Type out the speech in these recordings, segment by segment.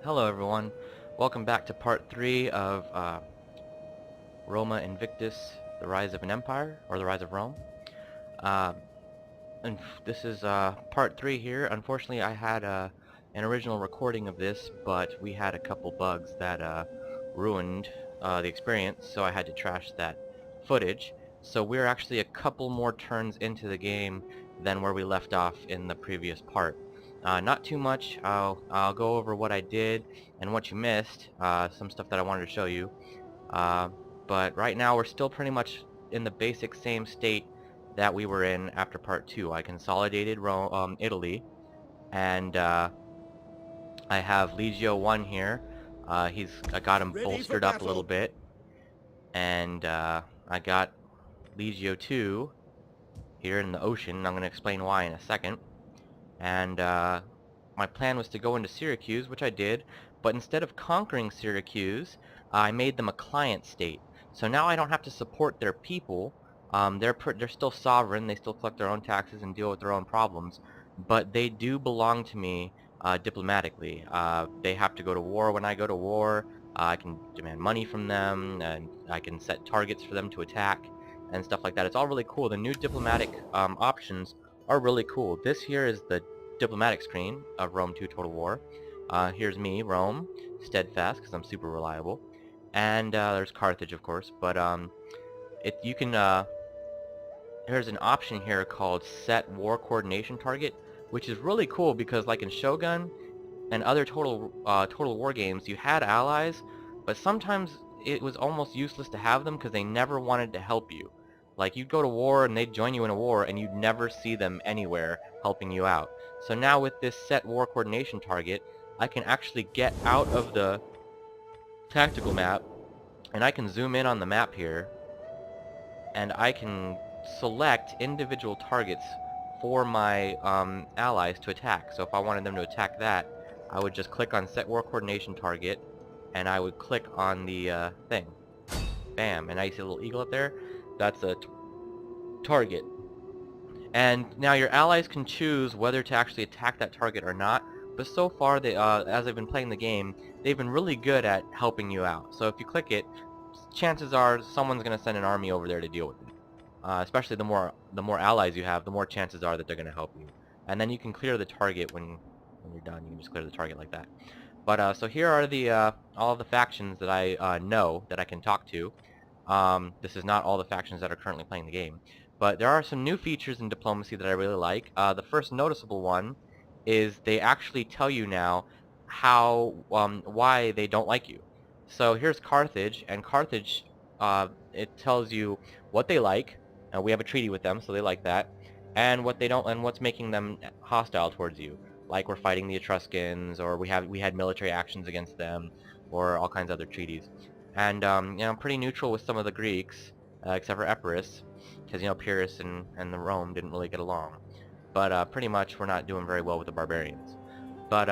Hello everyone, welcome back to part 3 of Roma Invictus, the Rise of an Empire, or the Rise of Rome. And this is part 3 here. Unfortunately I had an original recording of this, but we had a couple bugs that ruined the experience, so I had to trash that footage. So we're actually a couple more turns into the game than where we left off in the previous part. Not too much. I'll go over what I did and what you missed, some stuff that I wanted to show you. But right now we're still pretty much in the basic same state that we were in after part 2. I consolidated Italy, and I have Legio 1 here. I got him bolstered up a little bit, and I got Legio 2 here in the ocean. I'm going to explain why in a second. And my plan was to go into Syracuse, which I did, but instead of conquering Syracuse, I made them a client state. So now I don't have to support their people. They're still sovereign. They still collect their own taxes and deal with their own problems, but they do belong to me diplomatically. They have to go to war when I go to war. I can demand money from them, and I can set targets for them to attack and stuff like that. It's all really cool. The new diplomatic options are really cool. This here is the diplomatic screen of Rome 2 Total War. Here's me, Rome, steadfast, because I'm super reliable. And there's Carthage, of course, but you can, there's an option here called Set War Coordination Target, which is really cool because like in Shogun and other Total War games, you had allies, but sometimes it was almost useless to have them because they never wanted to help you. Like, you'd go to war and they'd join you in a war and you'd never see them anywhere helping you out. So now with this Set War Coordination Target, I can actually get out of the tactical map, and I can zoom in on the map here, and I can select individual targets for my allies to attack. So if I wanted them to attack that, I would just click on Set War Coordination Target, and I would click on the thing. Bam, and now you see a little eagle up there? That's a target. And now your allies can choose whether to actually attack that target or not, but so far, as I've been playing the game, they've been really good at helping you out. So if you click it, chances are someone's going to send an army over there to deal with it. Especially the more allies you have, the more chances are that they're going to help you. And then you can clear the target when you're done. You can just clear the target like that. But so here are the all of the factions that I know that I can talk to. This is not all the factions that are currently playing the game, but there are some new features in diplomacy that I really like. The first noticeable one is they actually tell you now why they don't like you. So here's Carthage, and Carthage, it tells you what they like. We have a treaty with them, so they like that, and what they don't, and what's making them hostile towards you. Like we're fighting the Etruscans, or we had military actions against them, or all kinds of other treaties. And I'm pretty neutral with some of the Greeks, except for Epirus, because Pyrrhus and the Rome didn't really get along. But pretty much we're not doing very well with the barbarians. But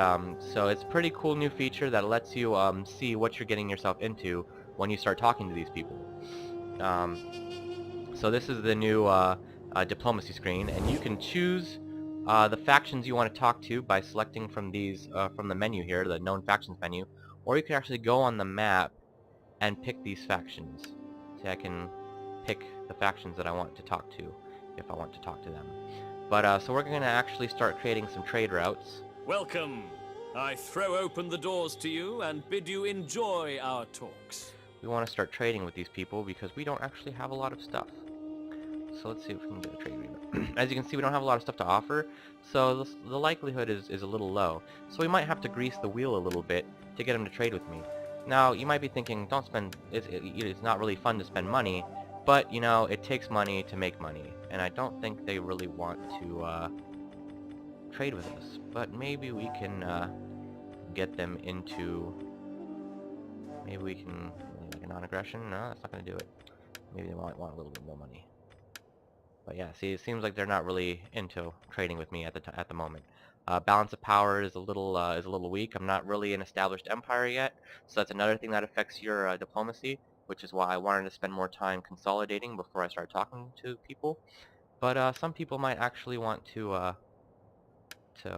so it's a pretty cool new feature that lets you see what you're getting yourself into when you start talking to these people. So this is the new diplomacy screen, and you can choose the factions you want to talk to by selecting from these from the menu here, the known factions menu, or you can actually go on the map and pick these factions. See, I can pick the factions that I want to talk to if I want to talk to them. But so we're going to actually start creating some trade routes. Welcome. I throw open the doors to you and bid you enjoy our talks. We want to start trading with these people because we don't actually have a lot of stuff. So let's see if we can get a trade agreement. As you can see, we don't have a lot of stuff to offer, so the likelihood is a little low. So we might have to grease the wheel a little bit to get them to trade with me. Now, you might be thinking, don't spend, it's not really fun to spend money, but, it takes money to make money, and I don't think they really want to trade with us. But maybe we can get them into, maybe we can, like a non-aggression? No, that's not going to do it. Maybe they might want a little bit more money. But yeah, see, it seems like they're not really into trading with me at the moment. Balance of power is a little weak. I'm not really an established empire yet, so that's another thing that affects your diplomacy, which is why I wanted to spend more time consolidating before I start talking to people. But some people might actually want to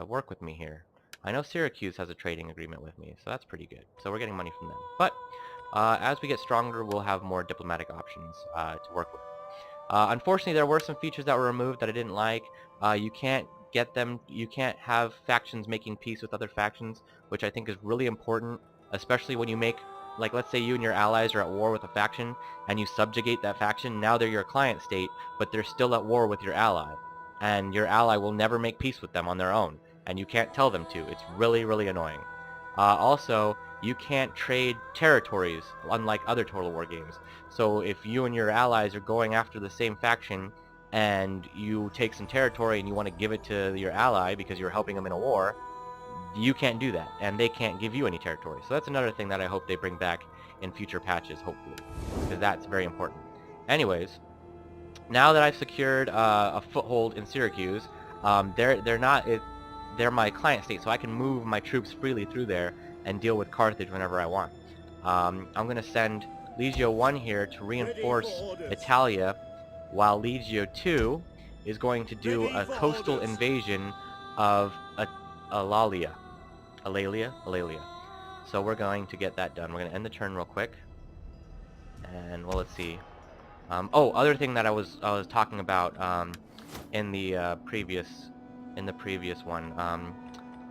work with me here. I know Syracuse has a trading agreement with me, so that's pretty good. So we're getting money from them. But as we get stronger, we'll have more diplomatic options to work with. Unfortunately, there were some features that were removed that I didn't like. You can't get them. You can't have factions making peace with other factions, which I think is really important, especially when you make, like, let's say you and your allies are at war with a faction, and you subjugate that faction. Now they're your client state, but they're still at war with your ally, and your ally will never make peace with them on their own, and you can't tell them to. It's really, really annoying. Also, you can't trade territories, unlike other Total War games. So if you and your allies are going after the same faction, and you take some territory and you want to give it to your ally because you're helping them in a war, you can't do that, and they can't give you any territory. So that's another thing that I hope they bring back in future patches, hopefully, because that's very important. Anyways, now that I've secured a foothold in Syracuse, they're my client state, so I can move my troops freely through there and deal with Carthage whenever I want. I'm going to send Legio 1 here to reinforce Italia, while Legio 2 is going to do a coastal invasion of Alalia. So we're going to get that done. We're going to end the turn real quick. And, well, let's see. Oh, other thing that I was talking about in the previous one.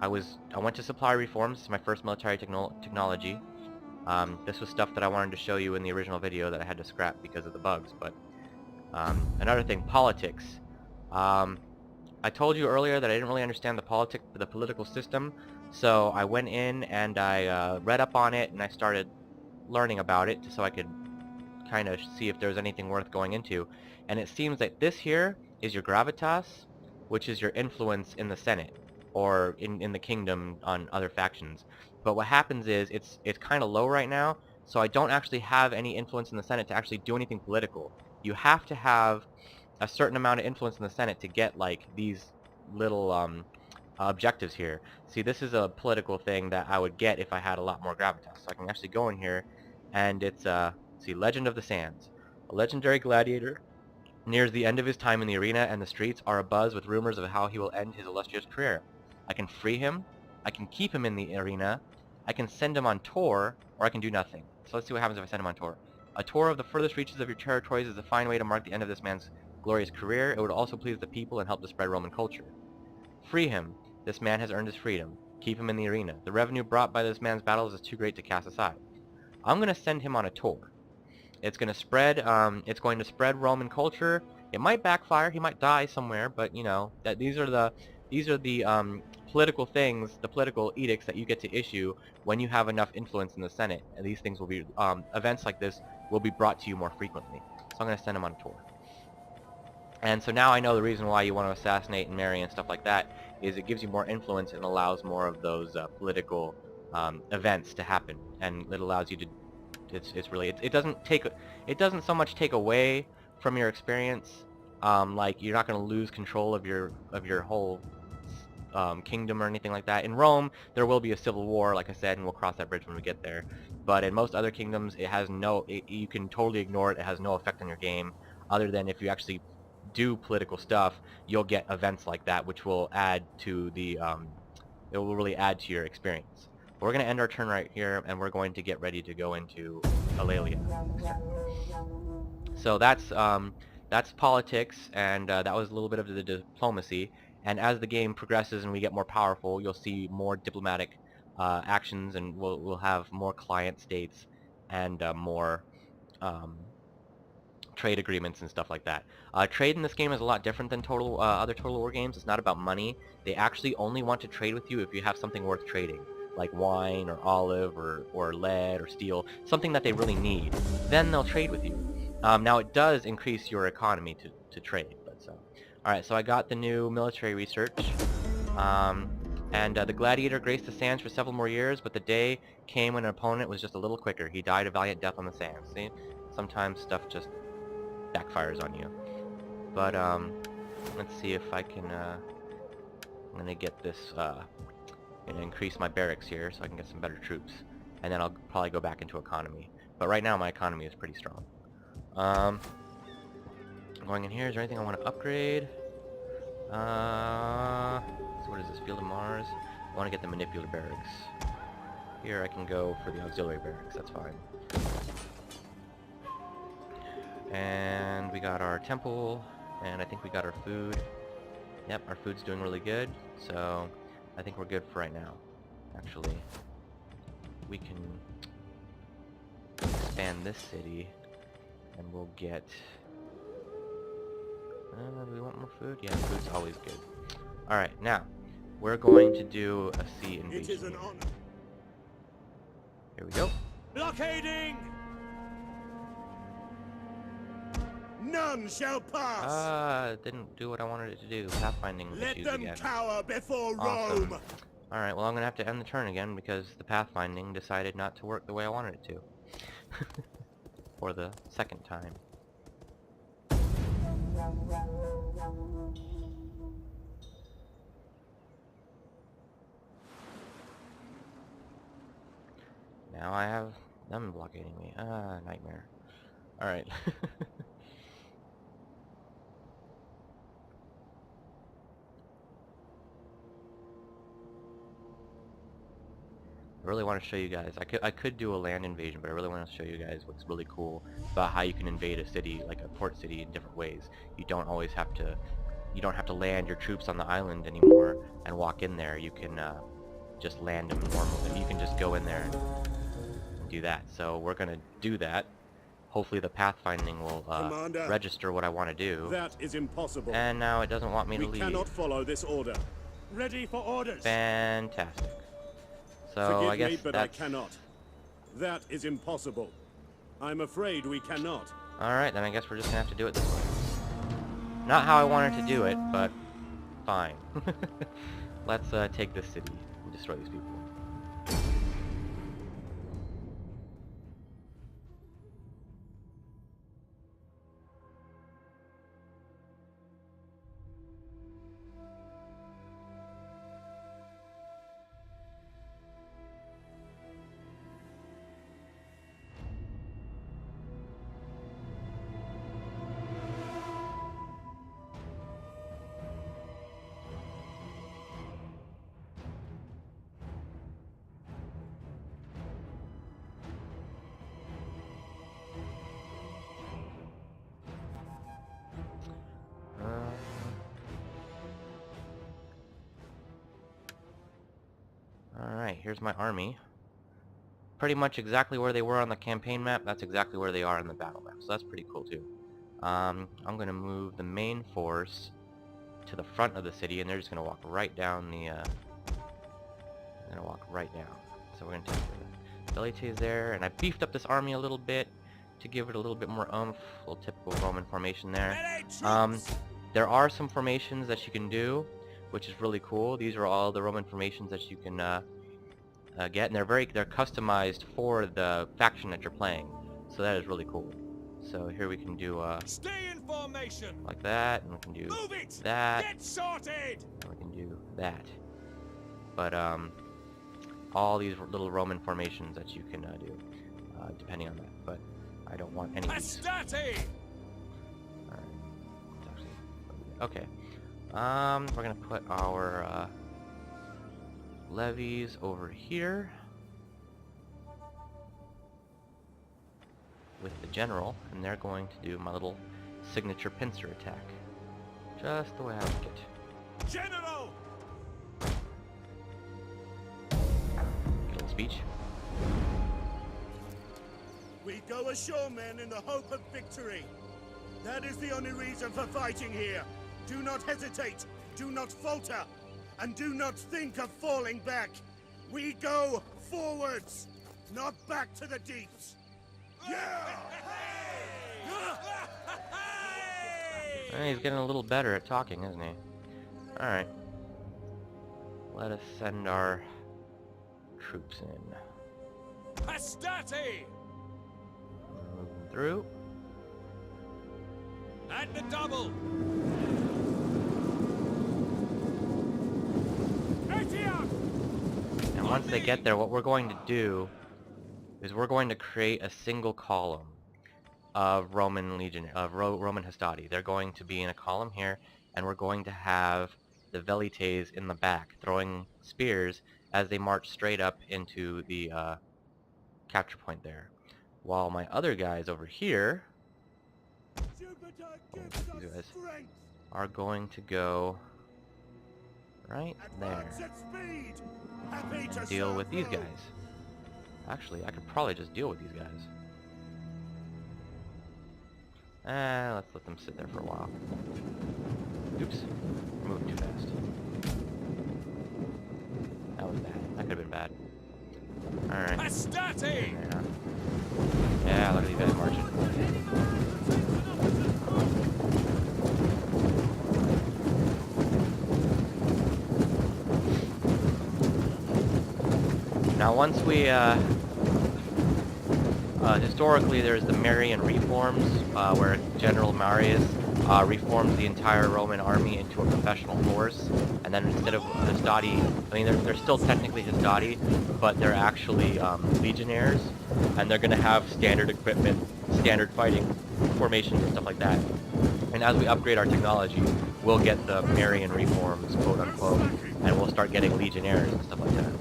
I went to supply reforms. This is my first military technology. This was stuff that I wanted to show you in the original video that I had to scrap because of the bugs. But another thing, politics. I told you earlier that I didn't really understand the political system, so I went in and I read up on it and I started learning about it so I could kind of see if there's anything worth going into. And it seems that this here is your gravitas, which is your influence in the Senate or in the kingdom on other factions. But what happens is it's kind of low right now, so I don't actually have any influence in the Senate to actually do anything political. You have to have a certain amount of influence in the Senate to get like these little objectives here. See, this is a political thing that I would get if I had a lot more gravitas. So I can actually go in here, and it's see, Legend of the Sands. A legendary gladiator nears the end of his time in the arena, and the streets are abuzz with rumors of how he will end his illustrious career. I can free him, I can keep him in the arena, I can send him on tour, or I can do nothing. So let's see what happens if I send him on tour. A tour of the furthest reaches of your territories is a fine way to mark the end of this man's glorious career. It would also please the people and help to spread Roman culture. Free him. This man has earned his freedom. Keep him in the arena. The revenue brought by this man's battles is too great to cast aside. I'm going to send him on a tour. It's going to spread Roman culture. It might backfire. He might die somewhere, but you know that these are the political things, the political edicts that you get to issue when you have enough influence in the Senate. And these things will be events like this will be brought to you more frequently. So I'm going to send him on a tour. And so now I know the reason why you want to assassinate and marry and stuff like that is it gives you more influence and allows more of those political events to happen, and it allows you to. It doesn't so much take away from your experience. Like you're not going to lose control of your whole kingdom or anything like that. In Rome, there will be a civil war, like I said, and we'll cross that bridge when we get there. But in most other kingdoms, you can totally ignore it. It has no effect on your game, other than if you actually do political stuff, you'll get events like that, which will add to the it will really add to your experience. We're going to end our turn right here, and we're going to get ready to go into Alalia. So that's politics, and that was a little bit of the diplomacy. And as the game progresses and we get more powerful, you'll see more diplomatic actions, and we'll have more client states and more trade agreements and stuff like that. Trade in this game is a lot different than other Total War games. It's not about money. They actually only want to trade with you if you have something worth trading, like wine or olive or lead or steel, something that they really need. Then they'll trade with you. Now it does increase your economy to trade. But so, alright, so I got the new military research. And the gladiator graced the sands for several more years, but the day came when an opponent was just a little quicker. He died a valiant death on the sands. See? Sometimes stuff just backfires on you. But let's see if I can I'm gonna get this gonna increase my barracks here so I can get some better troops, and then I'll probably go back into economy. But right now my economy is pretty strong. Going in here, is there anything I want to upgrade? So what is this, Field of Mars? I want to get the manipulator barracks. Here I can go for the auxiliary barracks, that's fine. And we got our temple, and I think we got our food. Yep, our food's doing really good, so I think we're good for right now. Actually, we can expand this city, and we'll get... do we want more food? Yeah, food's always good. Alright, now, we're going to do a sea invasion. It is an honor. Here we go. Blockading! None shall pass! Didn't do what I wanted it to do. Pathfinding Let issues them again. cower before Awesome. Rome! Alright, well I'm gonna have to end the turn again because the pathfinding decided not to work the way I wanted it to. For the second time. Now I have them blockading me. Nightmare. Alright. I really want to show you guys. I could do a land invasion, but I really want to show you guys what's really cool about how you can invade a city, like a port city, in different ways. You don't always have to. You don't have to land your troops on the island anymore and walk in there. You can just land them normally. You can just go in there and do that. So we're gonna do that. Hopefully the pathfinding will register what I want to do. That is impossible. And now it doesn't want me to leave. We cannot follow this order. Ready for orders. Fantastic. So Forgive I guess me, but that's... I cannot. That is impossible. I'm afraid we cannot. Alright, then I guess we're just gonna have to do it this way. Not how I wanted to do it, but fine. Let's take this city and destroy these people. Alright, here's my army. Pretty much exactly where they were on the campaign map, that's exactly where they are on the battle map, so that's pretty cool too. I'm going to move the main force to the front of the city, and they're just going to walk right down the... they're going to walk right down. So we're going to take the Velites there, and I beefed up this army a little bit to give it a little bit more oomph, a little typical Roman formation there. There are some formations that you can do, which is really cool. These are all the Roman formations that you can get, and they're customized for the faction that you're playing. So that is really cool. So here we can do Stay in formation. like that, and we can do Move it. that, Get sorted. and we can do that. But all these little Roman formations that you can do, depending on that. But I don't want any of these. Okay. We're gonna put our levies over here with the general, and they're going to do my little signature pincer attack, just the way I like it. General. Get a little speech. We go ashore, men, in the hope of victory. That is the only reason for fighting here. Do not hesitate, do not falter, and do not think of falling back. We go forwards, not back to the deeps. Yeah! He's getting a little better at talking, isn't he? Alright. Let us send our troops in. Hastati! Move them through. At the double! And once they get there, what we're going to do is we're going to create a single column of Roman Legion, of Roman Hastati. They're going to be in a column here, and we're going to have the velites in the back, throwing spears as they march straight up into the capture point there. While my other guys over here, these guys are going to go right there and deal with these guys. Actually, I could probably just deal with these guys. Let's let them sit there for a while. Oops, we're moving too fast. That was bad. That could have been bad. Alright. Yeah, look at these guys marching. Now once we, historically there's the Marian reforms, where General Marius reforms the entire Roman army into a professional force, and then instead of Hastati, I mean they're still technically Hastati, but they're actually legionnaires, and they're going to have standard equipment, standard fighting formations and stuff like that. And as we upgrade our technology, we'll get the Marian reforms, quote unquote, and we'll start getting legionnaires and stuff like that.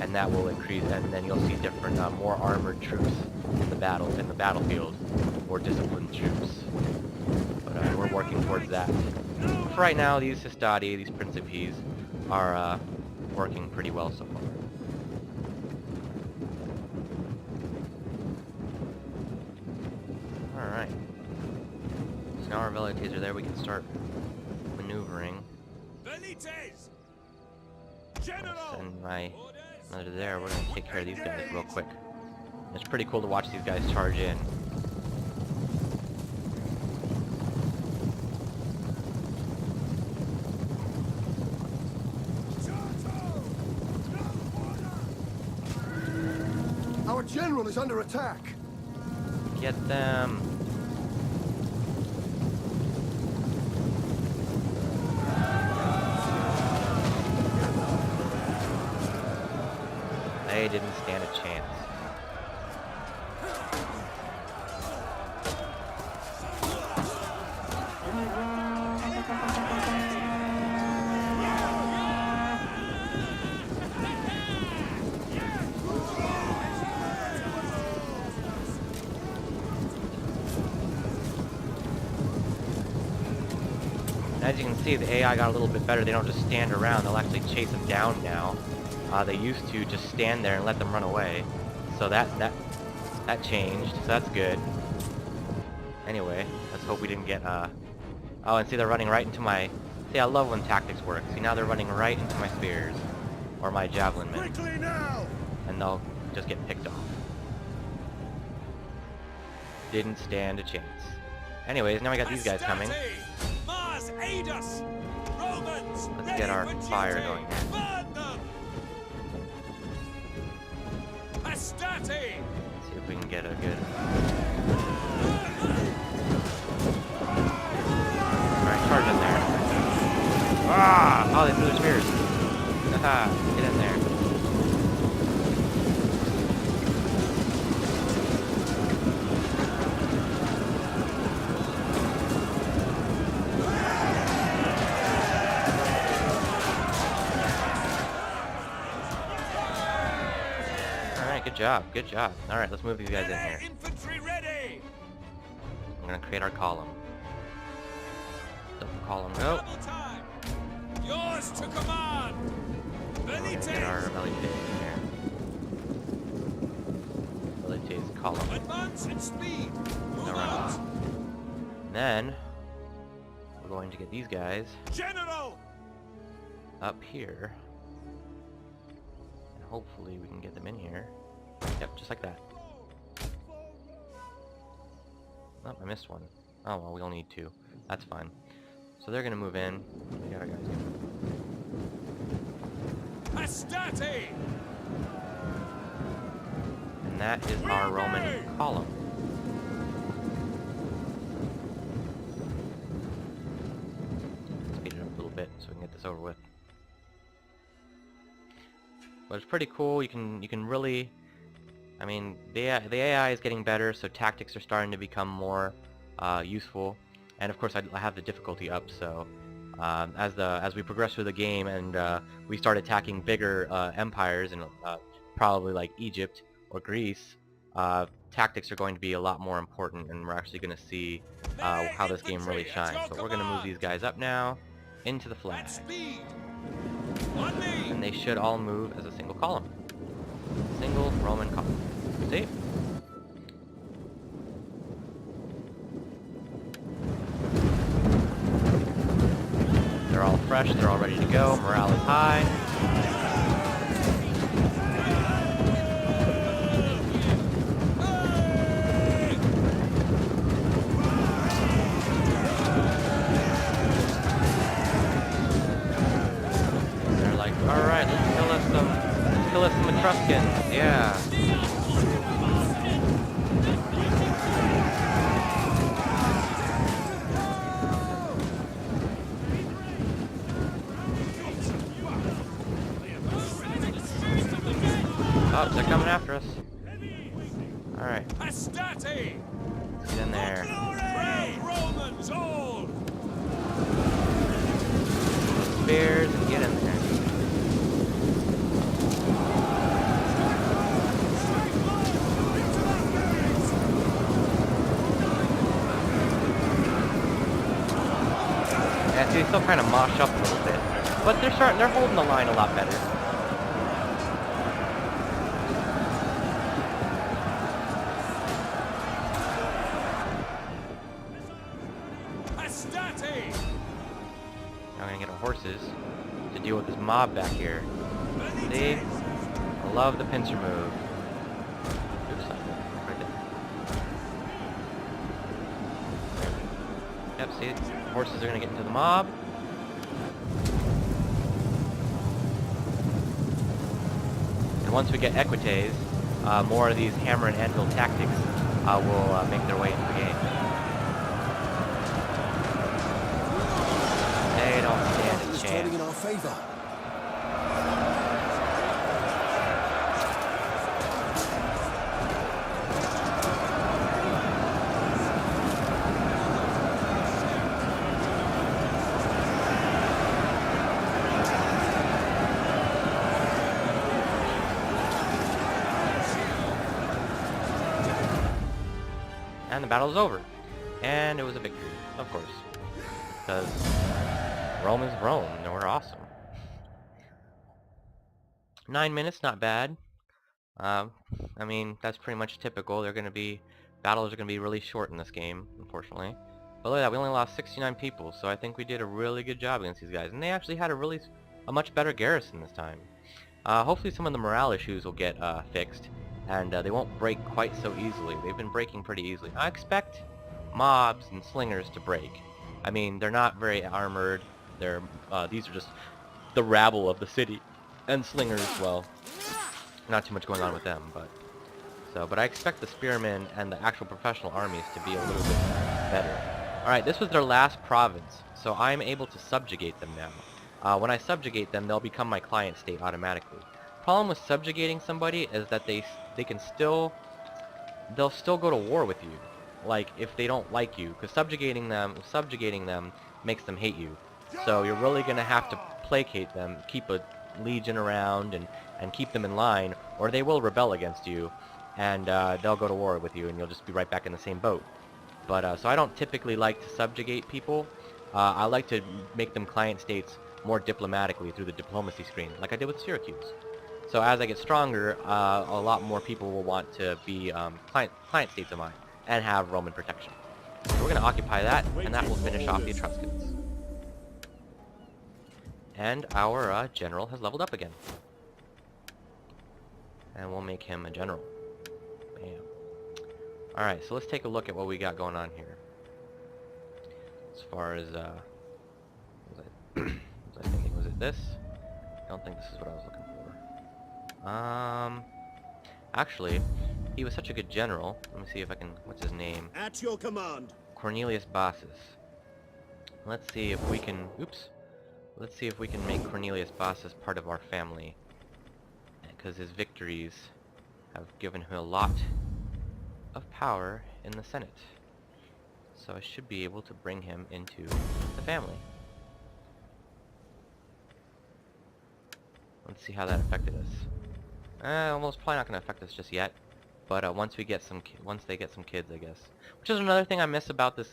And that will increase, and then you'll see different, more armored troops in the battlefield, more disciplined troops. But we're working towards that. For right now, these Hastati, these Principes, are working pretty well so far. Alright. So now our velites are there, we can start maneuvering. Send my another there, we're going to take care of these guys real quick. It's pretty cool to watch these guys charge in. Our general is under attack. Get them. They didn't stand a chance. As you can see, the AI got a little bit better. They don't just stand around, they'll actually chase them down now. They used to just stand there and let them run away. So that changed, so that's good. Anyway, let's hope we didn't get, oh, and see they're running right into my... See, I love when tactics work. See, now they're running right into my spears. Or my javelin men. Quickly now! And they'll just get picked off. Didn't stand a chance. Anyways, now we got these guys coming. Let's get our fire going here. See if we can get a good... Alright, charge in there. Ah! Oh, they threw their spears. Haha, get in there. Good job, good job. Alright, let's move these guys in here. Infantry ready. I'm gonna create our column. Double column, go. Yours to command. Get our velites in here. Velites column. Advance and speed. Move out. Then we're going to get these guys General up here. And hopefully we can get them in here. Yep, just like that. Oh, I missed one. Oh well, we only need two. That's fine. So they're gonna move in. We got our guys here. Hastati. And that is our Roman column. Speed it up a little bit so we can get this over with. But it's pretty cool. You can really, I mean, the AI is getting better, so tactics are starting to become more useful. And of course, I have the difficulty up, so As we progress through the game and we start attacking bigger empires and probably like Egypt or Greece, tactics are going to be a lot more important, and we're actually going to see how this game really shines. So we're going to move these guys up now into the flag, and they should all move as a single column, single Roman column. See? They're all fresh, they're all ready to go, morale is high. They're like, alright, let's kill us some Etruscans, yeah. Oh, they're coming after us. Alright. Get in there. Spears and get in there. Yeah, see, they still kind of mosh up a little bit. But they're holding the line a lot better. I'm gonna get our horses to deal with this mob back here. See? I love the pincer move. Oops, right there. Yep, see? The horses are gonna get into the mob. And once we get equites, more of these hammer and anvil tactics will make their way into the game. They don't stand a chance. In our favor. And the battle is over. And it was a victory, of course. Because Rome is Rome, and we're awesome. 9 minutes, not bad. I mean, that's pretty much typical. Battles are going to be really short in this game, unfortunately. But look at that, we only lost 69 people, so I think we did a really good job against these guys. And they actually had a much better garrison this time. Hopefully some of the morale issues will get fixed, and they won't break quite so easily. They've been breaking pretty easily. I expect mobs and slingers to break. I mean, they're not very armored. These are just the rabble of the city. And slingers, well, not too much going on with them, but I expect the spearmen and the actual professional armies to be a little bit better. Alright, this was their last province, so I'm able to subjugate them now. When I subjugate them, they'll become my client state automatically. Problem with subjugating somebody is that they'll still go to war with you, like if they don't like you, because subjugating them makes them hate you. So you're really gonna have to placate them, keep a legion around, and keep them in line, or they will rebel against you, and they'll go to war with you, and you'll just be right back in the same boat. But so I don't typically like to subjugate people. I like to make them client states more diplomatically through the diplomacy screen, like I did with Syracuse. So as I get stronger, a lot more people will want to be client states of mine and have Roman protection. So we're going to occupy that, and that will finish off the Etruscans. And our general has leveled up again. And we'll make him a general. Bam. Alright, so let's take a look at what we got going on here. As far as, was it this? I don't think this is what I was looking for. Actually, he was such a good general. Let me see if I can, what's his name? At your command. Cornelius Bassus. Let's see if we can, let's see if we can make Cornelius Bassus part of our family. Because his victories have given him a lot of power in the Senate. So I should be able to bring him into the family. Let's see how that affected us. Well, it's probably not going to affect us just yet. But once they get some kids, I guess. Which is another thing I miss about the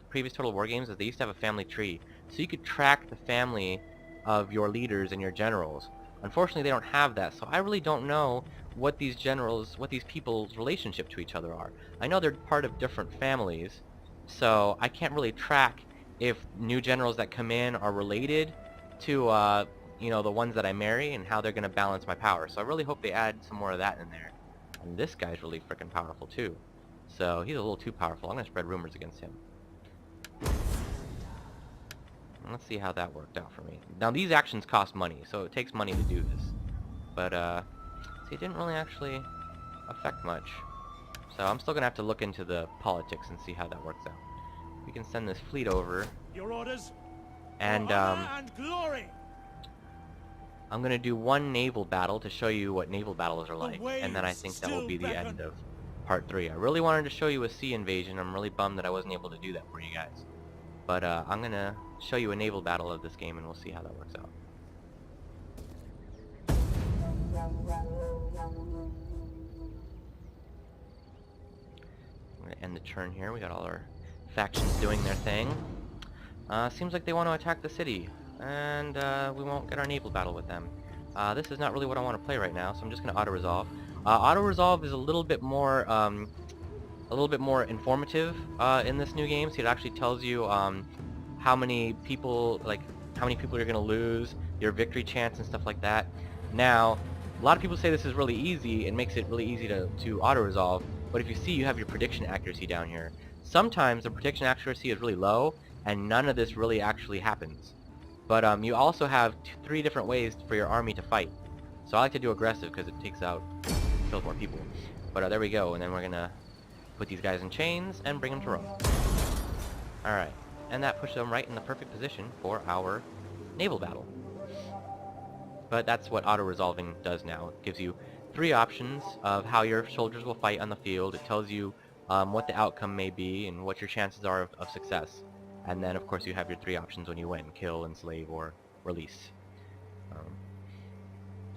previous Total War games, is they used to have a family tree, so you could track the family of your leaders and your generals. Unfortunately, they don't have that, so I really don't know what these people's relationship to each other are. I know they're part of different families, so I can't really track if new generals that come in are related to you know, the ones that I marry, and how they're going to balance my power. So I really hope they add some more of that in there. And this guy's really freaking powerful too. So he's a little too powerful. I'm going to spread rumors against him. Let's see how that worked out for me. Now these actions cost money, so it takes money to do this. But see, it didn't really actually affect much. So I'm still going to have to look into the politics and see how that works out. We can send this fleet over. Your orders? And and glory! I'm going to do one naval battle to show you what naval battles are like, and then I think that will be the end of part 3. I really wanted to show you a sea invasion. I'm really bummed that I wasn't able to do that for you guys. But I'm going to show you a naval battle of this game, and we'll see how that works out. I'm going to end the turn here. We got all our factions doing their thing. Seems like they want to attack the city, and we won't get our naval battle with them. This is not really what I want to play right now, so I'm just going to auto-resolve. Auto-resolve is a little bit more informative in this new game. So it actually tells you how many people you're going to lose, your victory chance, and stuff like that. Now, a lot of people say this is really easy and makes it really easy to auto-resolve, but if you see, you have your prediction accuracy down here. Sometimes the prediction accuracy is really low, and none of this really actually happens. But you also have 3 different ways for your army to fight. So I like to do aggressive because it kills more people. But there we go, and then we're gonna put these guys in chains and bring them to Rome. Alright, and that pushes them right in the perfect position for our naval battle. But that's what auto-resolving does now. It gives you 3 options of how your soldiers will fight on the field. It tells you what the outcome may be and what your chances are of success. And then, of course, you have your 3 options when you win: kill, enslave, or release.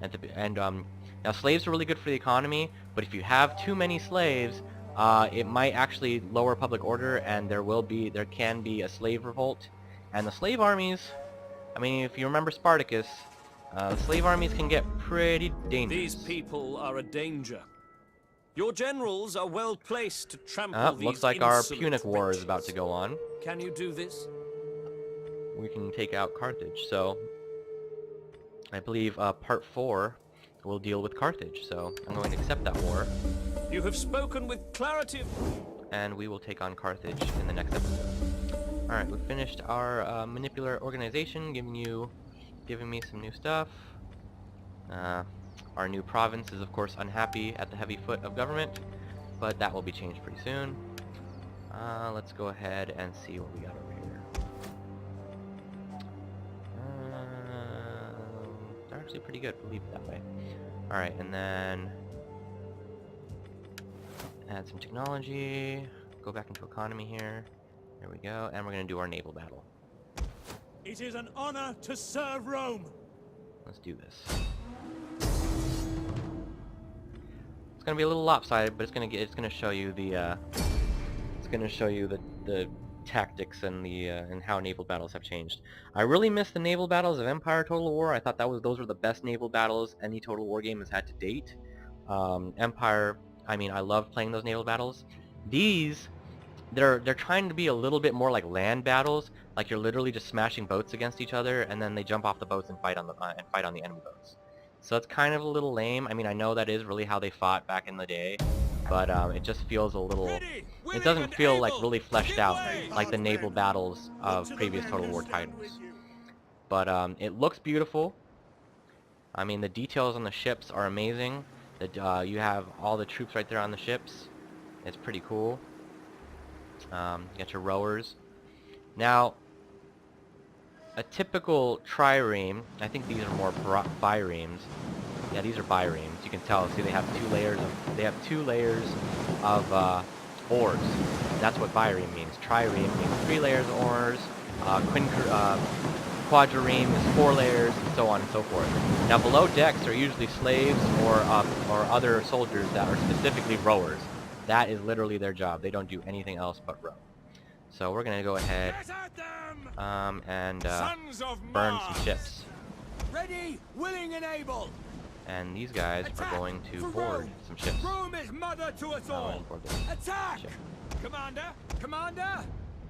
Now, slaves are really good for the economy, but if you have too many slaves, it might actually lower public order, and there can be a slave revolt. And the slave armies, I mean, if you remember Spartacus, slave armies can get pretty dangerous. These people are a danger. Your generals are well placed to trample these looks like our insolent Punic War is wretches. about to go on. Can you do this? We can take out Carthage, so I believe part 4 will deal with Carthage, so I'm going to accept that war. You have spoken with clarity. And we will take on Carthage in the next episode. Alright, we finished our manipular organization, giving me some new stuff. Our new province is, of course, unhappy at the heavy foot of government, but that will be changed pretty soon. Let's go ahead and see what we got over here. They're actually pretty good, we'll leave it that way. Alright, and then add some technology, go back into economy here. There we go, and we're going to do our naval battle. It is an honor to serve Rome. Let's do this. It's going to be a little lopsided, but it's going to show you the tactics and and how naval battles have changed. I really miss the naval battles of Empire Total War. I thought those were the best naval battles any Total War game has had to date. Empire, I mean, I love playing those naval battles. These, they're trying to be a little bit more like land battles, like you're literally just smashing boats against each other, and then they jump off the boats and fight on the enemy boats. So it's kind of a little lame. I mean, I know that is really how they fought back in the day, but it just feels a little. It doesn't feel like really fleshed out like the naval battles of previous Total War titles. But it looks beautiful. I mean, the details on the ships are amazing. You have all the troops right there on the ships. It's pretty cool. You got your rowers. Now, a typical trireme, I think these are more biremes. Yeah, these are biremes. You can tell. See, they have 2 layers of oars. That's what bireme means. Trireme means 3 layers of oars. quadrireme is 4 layers, and so on and so forth. Now below decks are usually slaves or other soldiers that are specifically rowers. That is literally their job. They don't do anything else but row. So we're gonna go ahead and burn some ships. Ready, willing, and able. And these guys are going to board some ships. Rome is mother to us all. Attack! Ship. Commander! Commander!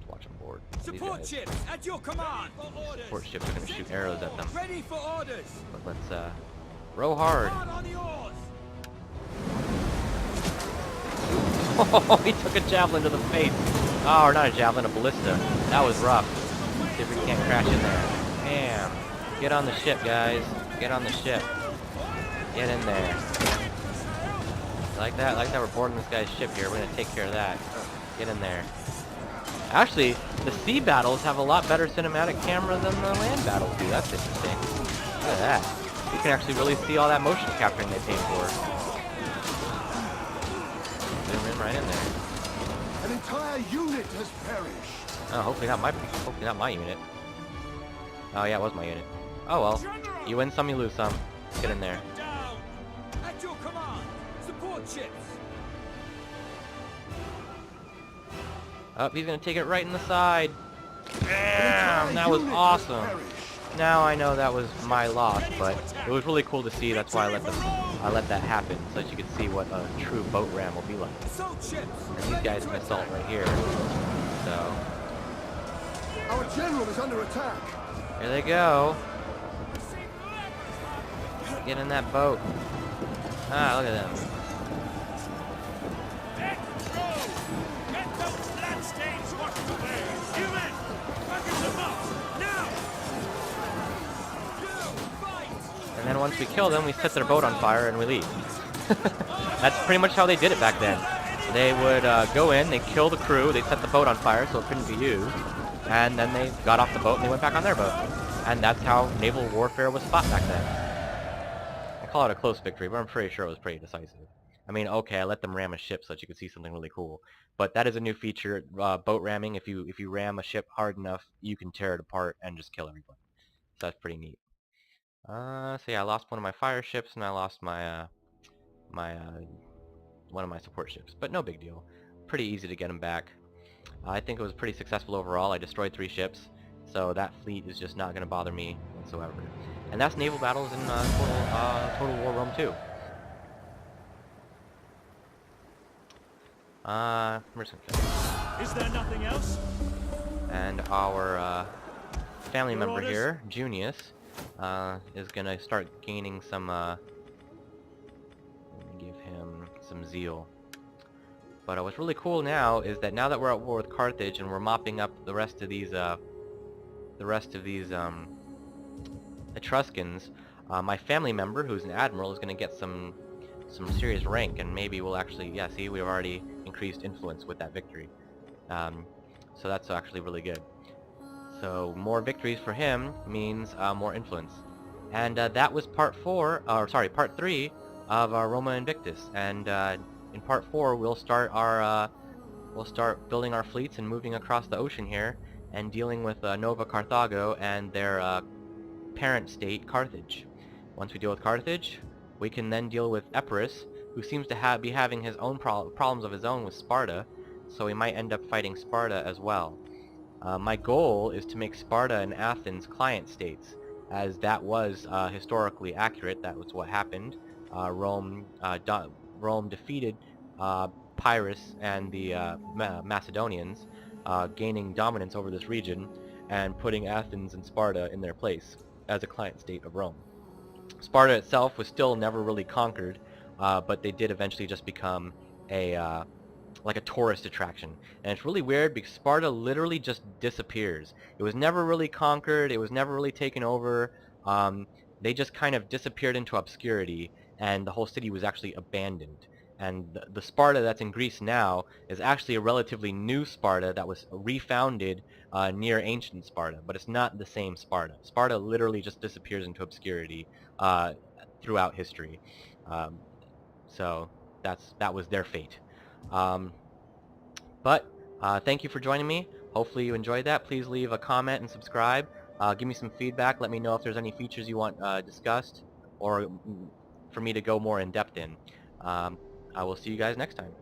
Watch them board. Support ships at your command. Support ships are going to shoot arrows at them. Ready for orders. But let's row hard. Hard on the oars. Oh, he took a javelin to the face. Oh, or not a javelin, a ballista. That was rough. See if we can't crash in there. Bam. Get on the ship, guys. Get on the ship. Get in there. Like that we're boarding this guy's ship here. We're going to take care of that. Get in there. Actually, the sea battles have a lot better cinematic camera than the land battles do. That's interesting. Look at that. You can actually really see all that motion capturing they paid for. Zoom in right in there. An entire unit has perished. Oh, hopefully not my unit. Oh yeah, it was my unit. Oh well. You win some, you lose some. Get in there. Down. At your command. Support ships. Oh, he's gonna take it right in the side. Bam! That was awesome. Now I know that was my loss, but it was really cool to see. That's why I let that happen, so that you could see what a true boat ram will be like. And these guys can assault right here. So Our general is under attack. here they go. Get in that boat. Ah, look at them. And then once we kill them, we set their boat on fire and we leave. That's pretty much how they did it back then. They would go in, they'd kill the crew, they'd set the boat on fire so it couldn't be used, and then they got off the boat and they went back on their boat. And that's how naval warfare was fought back then. I call it a close victory, but I'm pretty sure it was pretty decisive. I mean, okay, I let them ram a ship so that you could see something really cool. But that is a new feature, boat ramming. If you ram a ship hard enough, you can tear it apart and just kill everybody. So that's pretty neat. So yeah, I lost one of my fire ships and I lost my one of my support ships, but no big deal. Pretty easy to get them back. I think it was pretty successful overall. I destroyed 3 ships, so that fleet is just not going to bother me whatsoever. And that's naval battles in Total War Rome 2. I'm just gonna Is there nothing else? and our family member here, Junius, is gonna start gaining some. Let me give him some zeal. But what's really cool now is that now that we're at war with Carthage and we're mopping up the rest of these Etruscans, my family member, who's an admiral, is gonna get some serious rank, and maybe we'll actually, yeah, see, we've already increased influence with that victory. So that's actually really good. So more victories for him means more influence. And that was part 3 of Roma Invictus. And in part 4 we'll start building our fleets and moving across the ocean here and dealing with Nova Carthago and their parent state Carthage. Once we deal with Carthage, we can then deal with Epirus, who seems to be having his own problems of his own with Sparta, so we might end up fighting Sparta as well. My goal is to make Sparta and Athens client states, as that was historically accurate. That was what happened. Rome defeated Pyrrhus and the Macedonians, gaining dominance over this region and putting Athens and Sparta in their place as a client state of Rome. Sparta itself was still never really conquered, but they did eventually just become like a tourist attraction. And it's really weird because Sparta literally just disappears. It was never really conquered, it was never really taken over. They just kind of disappeared into obscurity, and the whole city was actually abandoned. And the Sparta that's in Greece now is actually a relatively new Sparta that was refounded near ancient Sparta, but it's not the same Sparta. Sparta literally just disappears into obscurity throughout history. So that was their fate. But thank you for joining me. Hopefully you enjoyed that. Please leave a comment and subscribe. Give me some feedback. Let me know if there's any features you want discussed, or for me to go more in depth in. I will see you guys next time.